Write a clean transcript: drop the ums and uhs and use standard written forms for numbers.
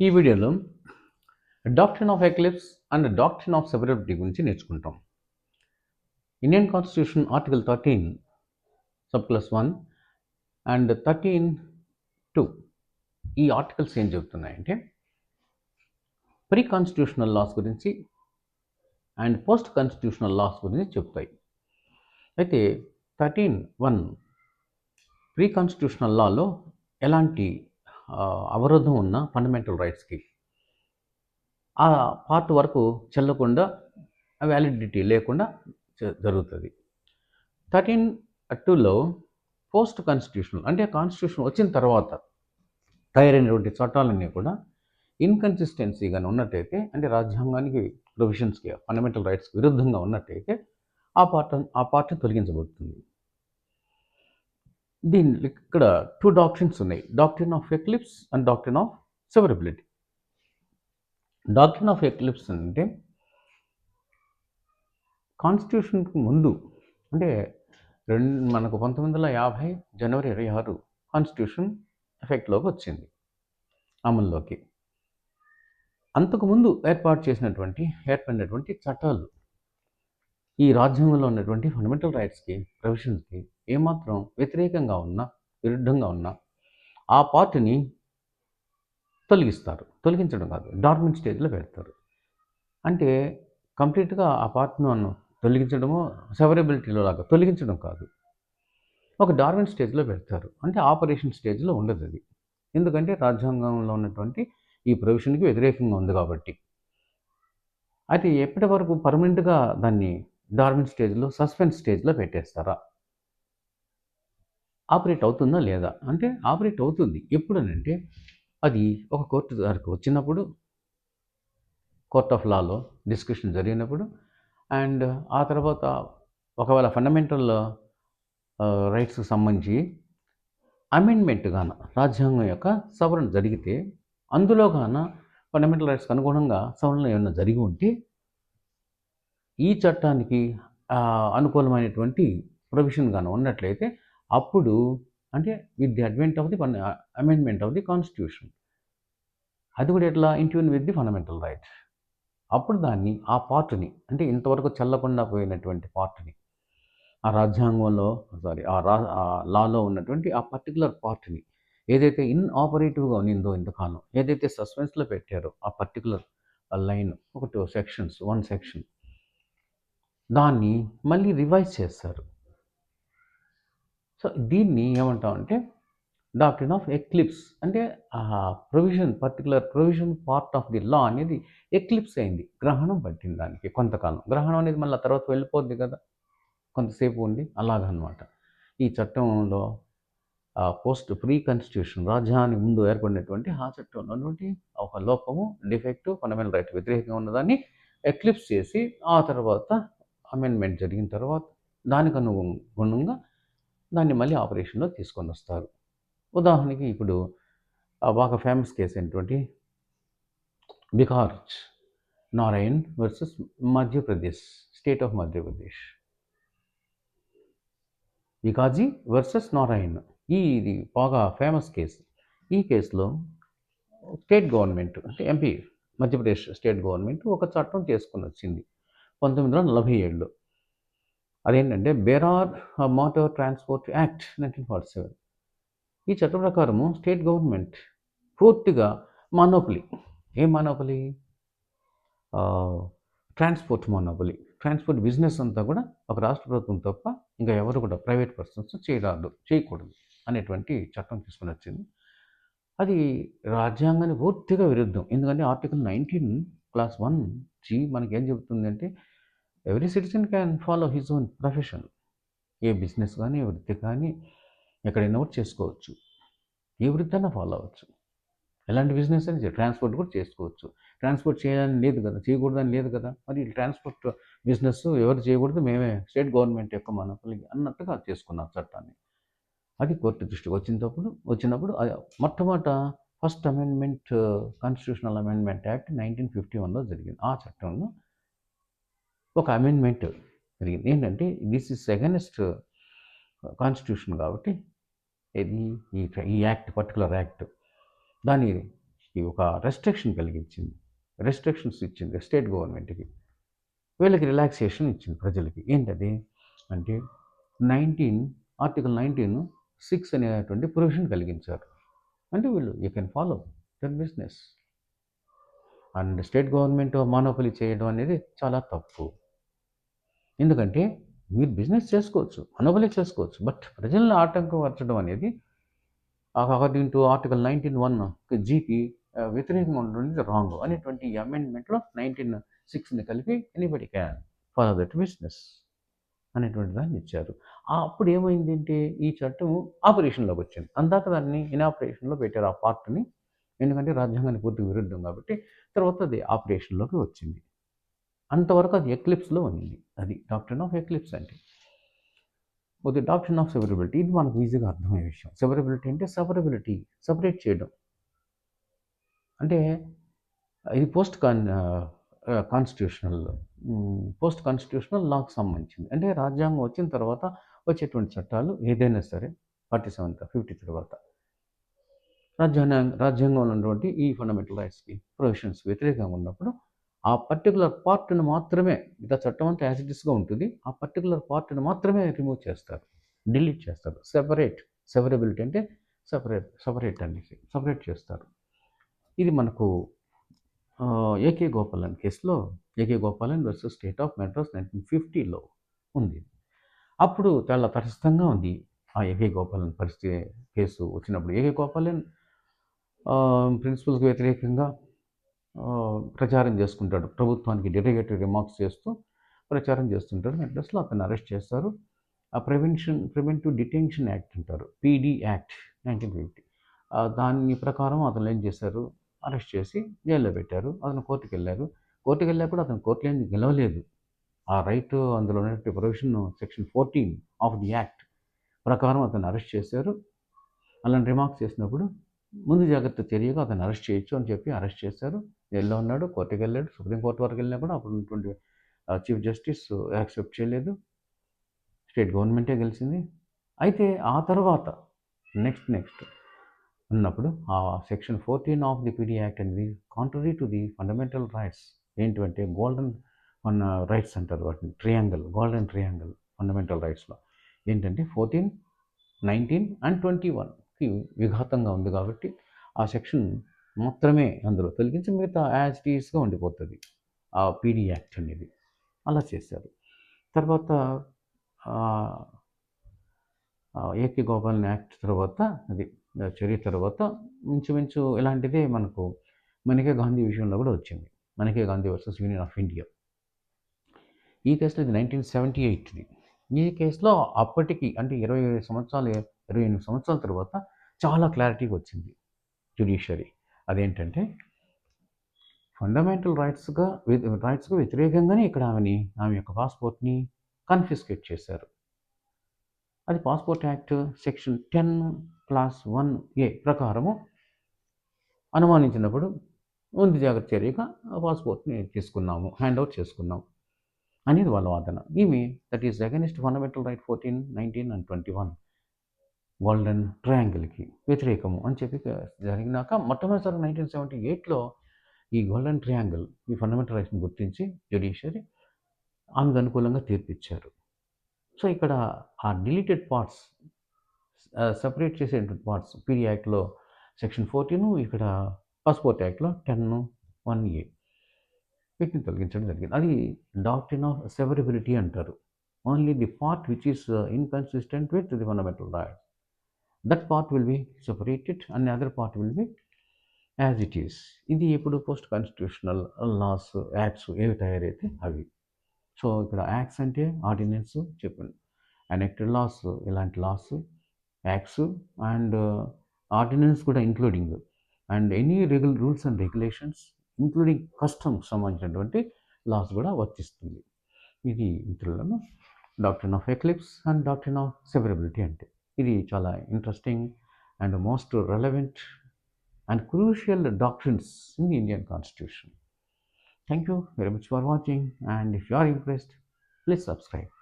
ఈ వీడియోలో doctrine of eclipse and doctrine of సెవరబిలిటీ గురించి నేర్చుకుంటాం. Indian constitution article 13 sub class 1 and 13(2) ఈ ఆర్టికల్స్ ఏం చెబుతున్నాయంటే ప్రీ కాన్స్టిట్యూషనల్ లాస్ గురించి అండ్ పోస్ట్ కాన్స్టిట్యూషనల్ లాస్ గురించి చెప్తాయి. అయితే 13(1) ప్రీ కాన్స్టిట్యూషనల్ లాలో ఎలాంటి అవరోధం ఉన్న ఫండమెంటల్ రైట్స్కి ఆ పార్ట్ వరకు చెల్లకుండా వ్యాలిడిటీ లేకుండా జరుగుతుంది. 13(2)లో పోస్ట్ కాన్స్టిట్యూషనల్ అంటే కాన్స్టిట్యూషన్ వచ్చిన తర్వాత తయారైనటువంటి చట్టాలన్నీ కూడా ఇన్కన్సిస్టెన్సీగానే ఉన్నట్టయితే, అంటే రాజ్యాంగానికి ప్రొవిజన్స్కి ఫండమెంటల్ రైట్స్కి విరుద్ధంగా ఉన్నట్టయితే ఆ పార్ట్ తొలగించబడుతుంది. దీని ఇక్కడ 2 డాక్ట్రిన్స్ ఉన్నాయి, doctrine of eclipse and doctrine of సెవరబిలిటీ. Doctrine of eclipse అంటే కాన్స్టిట్యూషన్కి ముందు అంటే మనకు 1950 జనవరి 26 కాన్స్టిట్యూషన్ ఎఫెక్ట్లోకి వచ్చింది, అమల్లోకి. అంతకుముందు ఏర్పడినటువంటి చట్టాలు ఈ రాజ్యాంగంలో ఉన్నటువంటి ఫండమెంటల్ రైట్స్కి ప్రొవిజన్స్కి ఏమాత్రం వ్యతిరేకంగా ఉన్నా విరుద్ధంగా ఉన్నా ఆ పార్ట్ని తొలగించడం కాదు, డార్మెంట్ స్టేజ్లో పెడతారు. అంటే కంప్లీట్గా ఆ పార్ట్ను తొలగించడము సెవరబిలిటీలో లాగా తొలగించడం కాదు, ఒక డార్మెంట్ స్టేజ్లో పెడతారు. అంటే ఆపరేషన్ స్టేజ్లో ఉండదు అది, ఎందుకంటే రాజ్యాంగంలో ఉన్నటువంటి ఈ ప్రొవిజన్కి వ్యతిరేకంగా ఉంది కాబట్టి. అయితే ఎప్పటి వరకు పర్మనెంట్గా దాన్ని డార్మెంట్ స్టేజ్లో సస్పెన్స్ స్టేజ్లో పెట్టేస్తారా? ఆపరేట్ అవుతుందా లేదా అంటే ఆపరేట్ అవుతుంది. ఎప్పుడనంటే అది ఒక కోర్టు దగ్గరకు వచ్చినప్పుడు, కోర్ట్ ఆఫ్ లాలో డిస్కషన్ జరిగినప్పుడు, అండ్ ఆ తర్వాత ఒకవేళ ఫండమెంటల్ రైట్స్కి సంబంధించి అమెండ్మెంట్ గాన రాజ్యాంగం యొక్క సవరణ జరిగితే, అందులో గాన ఫండమెంటల్ రైట్స్కి అనుగుణంగా సవరణలు ఏమైనా జరిగి ఉంటే ఈ చట్టానికి అనుకూలమైనటువంటి ప్రొవిజన్ గాను ఉన్నట్లయితే అప్పుడు, అంటే with the advent of the amendment of the constitution, అది కూడా ఎట్లా Intune with the fundamental rights, అప్పుడు దాన్ని ఆ పార్ట్ని, అంటే ఇంతవరకు చెల్లకుండా పోయినటువంటి పార్ట్ని, ఆ రాజ్యాంగంలో ఆ లాలో ఉన్నటువంటి ఆ పర్టికులర్ పార్ట్ని ఏదైతే ఇన్ఆపరేటివ్గా ఉన్నిందో ఇంతకాలం, ఏదైతే సస్పెన్స్లో పెట్టారో ఆ పర్టికులర్ లైన్, ఒక 2 సెక్షన్స్, 1 సెక్షన్, దాన్ని మళ్ళీ రివైజ్ చేస్తారు. సో దీన్ని ఏమంటామంటే డాక్ట్రిన్ ఆఫ్ ఎక్లిప్స్. అంటే ఆ particular provision part of the law అనేది ఎక్లిప్స్ అయింది, గ్రహణం పట్టింది దానికి కొంతకాలం. గ్రహణం అనేది మళ్ళీ తర్వాత వెళ్ళిపోద్ది కదా, కొంతసేపు ఉండి, అలాగనమాట. ఈ చట్టంలో పోస్ట్ ప్రీ కాన్స్టిట్యూషన్ రాజ్యాంగానికి ముందు ఏర్పడినటువంటి ఆ చట్టంలో ఉన్నటువంటి ఒక లోపము, డిఫెక్ట్, ఫండమెంటల్ రైట్ వ్యతిరేకంగా ఉన్నదాన్ని ఎక్లిప్స్ చేసి ఆ తర్వాత అమెండ్మెంట్ జరిగిన తర్వాత దానికి అనుగుణంగా దాన్ని మళ్ళీ ఆపరేషన్లో తీసుకొని వస్తారు. ఉదాహరణకి ఇప్పుడు బాగా ఫేమస్ కేసు అయినటువంటి because Narayan versus Madhya Pradesh, state of Madhya Pradesh, Bikaji versus Narayan, ఇది బాగా ఫేమస్ కేసు. ఈ కేసులో స్టేట్ గవర్నమెంట్, అంటే ఎంపీ, మధ్యప్రదేశ్ స్టేట్ గవర్నమెంట్ ఒక చట్టం చేసుకుని వచ్చింది 1947లో. అదేంటంటే బేరార్ మోటార్ ట్రాన్స్పోర్ట్ యాక్ట్ 1947. ఈ చట్టం ప్రకారము స్టేట్ గవర్నమెంట్ పూర్తిగా మానోపలి, ఏం మానోపలి? ట్రాన్స్పోర్ట్ మానోపలి, ట్రాన్స్పోర్ట్ బిజినెస్ అంతా కూడా ఒక రాష్ట్ర ప్రభుత్వం తప్ప ఇంకా ఎవరు కూడా ప్రైవేట్ పర్సన్స్ చేయకూడదు అనేటువంటి చట్టం తీసుకుని వచ్చింది. అది రాజ్యాంగానికి పూర్తిగా విరుద్ధం. ఎందుకంటే ఆర్టికల్ 19 క్లాస్ 1G మనకి ఏం చెబుతుంది అంటే every citizen can follow his own profession. A business కానీ, ఏ వృత్తి కానీ ఎక్కడైనా ఒకటి చేసుకోవచ్చు, ఏ వృత్తి అయినా ఫాలో అవ్వచ్చు. ఎలాంటి బిజినెస్ అని ట్రాన్స్పోర్ట్ కూడా చేసుకోవచ్చు. ట్రాన్స్పోర్ట్ చేయాలని లేదు కదా, చేయకూడదని లేదు కదా, మరి ట్రాన్స్పోర్ట్ బిజినెస్ ఎవరు చేయకూడదు, మేమే స్టేట్ గవర్నమెంట్ యొక్క మనపల్లి అన్నట్టుగా చేసుకున్నాం చట్టాన్ని. అది కోర్టు దృష్టికి వచ్చినప్పుడు మొట్టమొదట first amendment, constitutional amendment act 1951లో జరిగింది. ఆ చట్టంలో ఒక అమెండ్మెంట్ జరిగింది. ఏంటంటే దిస్ ఇస్ అగెన్స్ట్ కాన్స్టిట్యూషన్ కాబట్టి ఈ యాక్ట్, పర్టికులర్ యాక్ట్, దాన్ని ఒక రెస్ట్రిక్షన్స్ ఇచ్చింది స్టేట్ గవర్నమెంట్కి. వీళ్ళకి రిలాక్సేషన్ ఇచ్చింది ప్రజలకి. ఏంటది అంటే ఆర్టికల్ 19(6) అనేటువంటి ప్రొవిజన్ కలిగించారు. అంటే వీళ్ళు you can follow that business. And state government monopoly చేయడం అనేది చాలా తప్పు. ఎందుకంటే మీరు బిజినెస్ చేసుకోవచ్చు, మానోపలి చేసుకోవచ్చు, బట్ ప్రజలను ఆటంకపరచడం అనేది అకార్డింగ్ టు ఆర్టికల్ 19(1) జీకి వ్యతిరేకంగా ఉండడం రాంగ్ అనేటువంటి అమెండ్మెంట్లో 19(6)ని కలిపి anybody can follow that business అనేటువంటి దాన్ని ఇచ్చారు. అప్పుడు ఏమైందంటే ఈ చట్టం ఆపరేషన్లోకి వచ్చింది. అందాక దాన్ని ఇనాపరేషన్లో పెట్టారు ఆ పార్ట్ని. ఎందుకంటే రాజ్యాంగానికి పూర్తిగా విరుద్ధం కాబట్టి. తర్వాత అది ఆపరేషన్లోకి వచ్చింది. అంతవరకు అది ఎక్లిప్స్లో ఉంది. అది డాక్ట్రిన్ ఆఫ్ ఎక్లిప్స్ అంటే. ది డాక్ట్రిన్ ఆఫ్ సెవరబిలిటీ, ఇది మనకు ఈజీగా అర్థమయ్యే విషయం. సెవరబిలిటీ అంటే సపరేట్ చేయడం. అంటే ఇది పోస్ట్ కాన్స్టిట్యూషనల్ లాకి సంబంధించింది. అంటే రాజ్యాంగం వచ్చిన తర్వాత వచ్చేటువంటి చట్టాలు ఏదైనా సరే 50 తర్వాత రాజ్యాంగంలో ఉన్నటువంటి ఈ ఫండమెంటల్ రైట్స్కి ప్రొవిజన్స్ వ్యతిరేకంగా ఉన్నప్పుడు ఆ పర్టికులర్ పార్ట్ను మాత్రమే, మిగతా చట్టం అంతా యాజ్ ఇట్ ఈస్గా ఉంటుంది, ఆ పర్టికులర్ పార్ట్ను మాత్రమే రిమూవ్ చేస్తారు, డిలీట్ చేస్తారు. సెవరబిలిటీ అంటే సపరేట్ చేస్తారు. ఇది మనకు ఏకే గోపాలన్ కేసులో, AK Gopalan versus state of Madras 1950లో ఉంది. అప్పుడు చాలా తటస్థంగా ఉంది ఆ ఏకే గోపాలన్ కేసు వచ్చినప్పుడు. ఏకే గోపాలన్ ప్రిన్సిపల్స్కి వ్యతిరేకంగా ప్రచారం చేసుకుంటాడు, ప్రభుత్వానికి డెరిగేటరీ రిమార్క్స్ చేస్తూ ప్రచారం చేస్తుంటాడు. మెడ్రాస్లో అతను అరెస్ట్ చేస్తారు. ఆ ప్రివెంటివ్ డిటెన్షన్ యాక్ట్ అంటారు, పీడీ యాక్ట్ 1950. దాని ప్రకారం అతను ఏం చేశారు, అరెస్ట్ చేసి జైల్లో పెట్టారు. అతను కోర్టుకు వెళ్ళాక కూడా అతను కోర్టులో ఏం గెలవలేదు. ఆ రైట్, అందులో ఉన్నటువంటి provision section 14 of the act ప్రకారం అతను అరెస్ట్ చేశారు. అలాంటి రిమార్క్స్ చేసినప్పుడు ముందు జాగ్రత్త చర్యగా అతను అరెస్ట్ చేయొచ్చు అని చెప్పి అరెస్ట్ చేశారు. జైల్లో ఉన్నాడు, కోర్టుకు వెళ్ళాడు. సుప్రీంకోర్టు వరకు వెళ్ళినా కూడా అప్పుడు ఉన్నటువంటి చీఫ్ జస్టిస్ యాక్సెప్ట్ చేయలేదు. స్టేట్ గవర్నమెంటే గెలిచింది. అయితే ఆ తర్వాత నెక్స్ట్ ఉన్నప్పుడు ఆ section 14 of the PD act అనేది contrary to the fundamental rights. ఏంటంటే గోల్డెన్ రైట్స్ అంటారు వాటిని, గోల్డెన్ ట్రయాంగిల్ ఫండమెంటల్ రైట్స్లో ఏంటంటే 14, 19 అండ్ 21కి విఘాతంగా ఉంది కాబట్టి ఆ సెక్షన్ మాత్రమే అందులో తొలగించి మిగతా యాజ్ ఇట్ ఈస్గా ఉండిపోతుంది ఆ పీడీ యాక్ట్ అనేది. అలా చేశారు. తర్వాత ఏకే గోపాలన్ యాక్ట్ తర్వాత, అది చర్య తర్వాత ఇంచుమించు ఇలాంటిదే మనకు మనకే గాంధీ విషయంలో కూడా వచ్చింది. మనకే Gandhi versus union of India. ఈ కేసులో ఇది 1978ది. ఈ కేసులో అప్పటికి అంటే 28 సంవత్సరాల తర్వాత చాలా క్లారిటీగా వచ్చింది జ్యుడిషియరీ. అదేంటంటే ఫండమెంటల్ రైట్స్కు వ్యతిరేకంగానే ఇక్కడ ఆమె యొక్క పాస్పోర్ట్ని కన్ఫిస్కేట్ చేశారు. అది passport act section 10 class 1A ప్రకారము అనుమానించినప్పుడు ముందు జాగ్రత్త చర్యగా పాస్పోర్ట్ని హ్యాండ్ అవుట్ చేసుకున్నాం అనేది వాళ్ళ వాదన. That is against fundamental right 14, 19 and 21 golden ట్రయాంగిల్కి వ్యతిరేకము అని చెప్పి జరిగినాక మొట్టమొదటిసారి 1978లో ఈ గోల్డెన్ ట్రయాంగిల్, ఈ ఫండమెంటల్ రైట్స్ని గుర్తించి జ్యుడిషియరీ ఆమెకు అనుకూలంగా తీర్పిచ్చారు. సో ఇక్కడ ఆ డిలీటెడ్ పార్ట్స్, సపరేట్ చేసేటువంటి పార్ట్స్ పీడీ యాక్ట్లో సెక్షన్ 14, ఇక్కడ పాస్పోర్ట్ యాక్ట్లో 10(1)(a) వీటిని తొలగించడం జరిగింది. అది డాక్ట్రిన్ ఆఫ్ సెవరబిలిటీ అంటారు. Only the part which is inconsistent with the fundamental rights, that part will be separated and other part will be as it is. ఇది ఎప్పుడు పోస్ట్ కాన్స్టిట్యూషనల్ లాస్, యాక్ట్స్ ఏవి తయారైతే అవి. సో ఇక్కడ యాక్ట్స్ అంటే ordinance చెప్పండి, ఎనెక్టెడ్ loss, ఇలాంటి loss, acts and ordinance కూడా including, and any rules and regulations including customs సంబంధించినటువంటి లాస్ కూడా వర్తిస్తుంది. ఇది మిత్రులను doctrine of eclipse and doctrine of సెవరబిలిటీ అంటే. ఇది చాలా interesting and most relevant and crucial doctrines in the Indian constitution. Thank you very much for watching, and if you are impressed, please subscribe.